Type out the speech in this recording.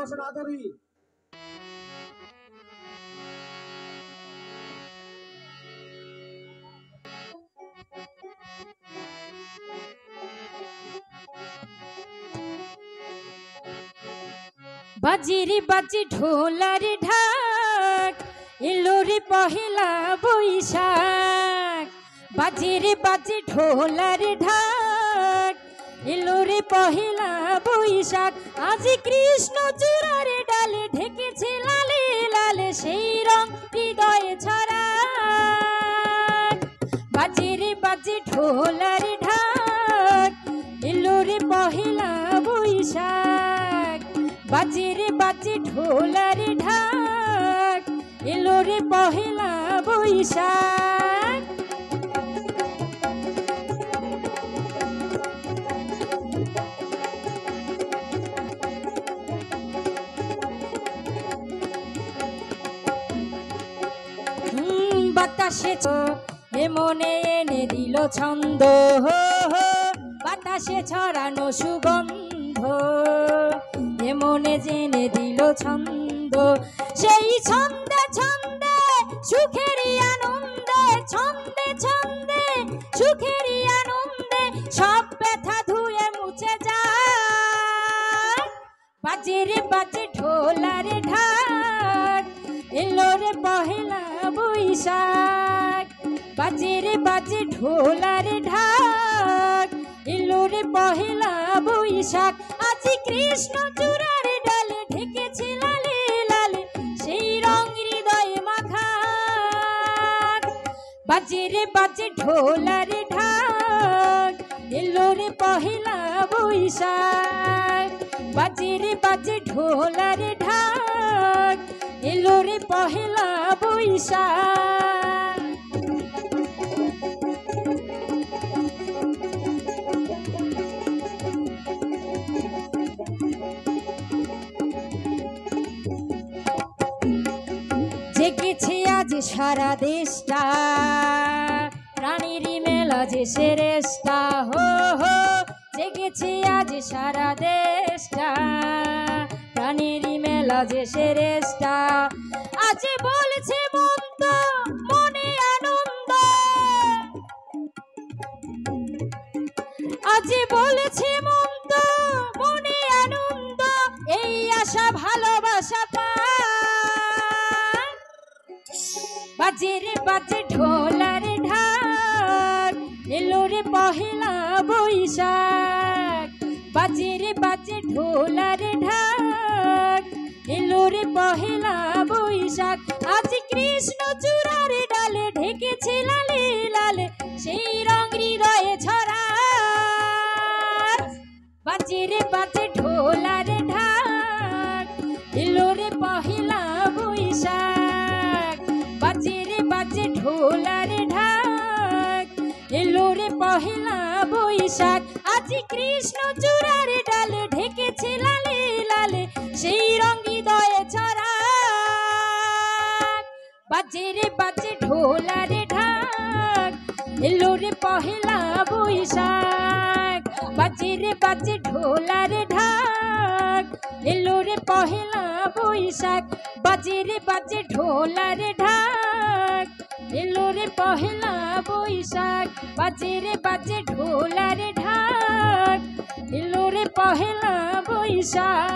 আসেন আদরি। বাজিরে বাজি ঢোলার ঢাক এলো রে পহেলা বৈশাখ। বাজিরে বাজি ঢোলার ঢাক এলো রে পহেলা বৈশাখ। আজি কৃষ্ণ চূড়ার ডালে ঢেকেছে লালে লালে সেই রং হৃদয়ে ছড়া। বাজিরে বাজি ঢোলার ঢাক এলো রে পহেলা বৈশাখ। বাজিরে বাজি ঢোলার ঢাক এলো রে পহেলা বৈশাখ। বাতাসে এ মনে এনে দিল ছন্দ, বাতাসে ছড়ানো সুগন্ধ এ মনে জেনে দিল ছন্দ। সেই ছন্দে ছন্দে সুখেরই আনন্দে, ছন্দে ছন্দে সুখেরই আনন্দে সব ব্যথা ধুয়ে মুছে যায়। বাজিরে বাজে ঢোলার ঢাক এলো রে পহেলা বৈশাখ। বাজিরে বাজে ঢোলার ঢাক এলো রে পহেলা বৈশাখ। আজি কৃষ্ণ চূড়ার ডালে ঢেকেছে লালে লালে সেই রং হৃদয়ে মাখা। বাজিরে বাজে ঢোলার ঢাক এলো রে পহেলা বৈশাখ। বাজিরে বাজে ঢোলার ঢাক এলো রে পহেলা বৈশাখ। জেগেছে আজ সারা দেশটা, প্রাণীরই মেলা যে সেরেস্টা হো হো। জেগেছে আজ সারা দেশটা, প্রাণীরই মেলা যে সেরেস্টা। আজ বলছে মন তো মনে আনন্দ, আজ বলছে মন তো মনে আনন্দ এই আশা ভালোবাসা পা। বাজিরে বাজে ঢোলার ঢাক এলো রে পহেলা বৈশাখ। বাজিরে বাজে ঢোলার ঢাক এলো রে পহেলা বৈশাখ। আজ কৃষ্ণ চূড়ার ডালে ঢেকেছে লালে লালে সেই রং হৃদয়ে ছড়া। বাজিরে বাজে ঢোলার ঢাক এলো রে পহেলা বৈশাখ। বাজিরে বাজে ঢোলার ঢাক এলো রে পহেলা বৈশাখ। আজি কৃষ্ণ চূড়ার ডালে ঢেকেছে লালে লালে সেই রং হৃদয়ে ছড়া। বাজিরে বাজে ঢোলার ঢাক এলো রে পহেলা বৈশাখ। বাজিরে বাজে ঢোলার ঢাক এলো রে পহেলা বৈশাখ। বাজিরে বাজে ঢোলার ঢাক এলো রে পহেলা বৈশাখ। বাজিরে বাজে ঢোলার ঢাক এলো রে পহেলা বৈশাখ।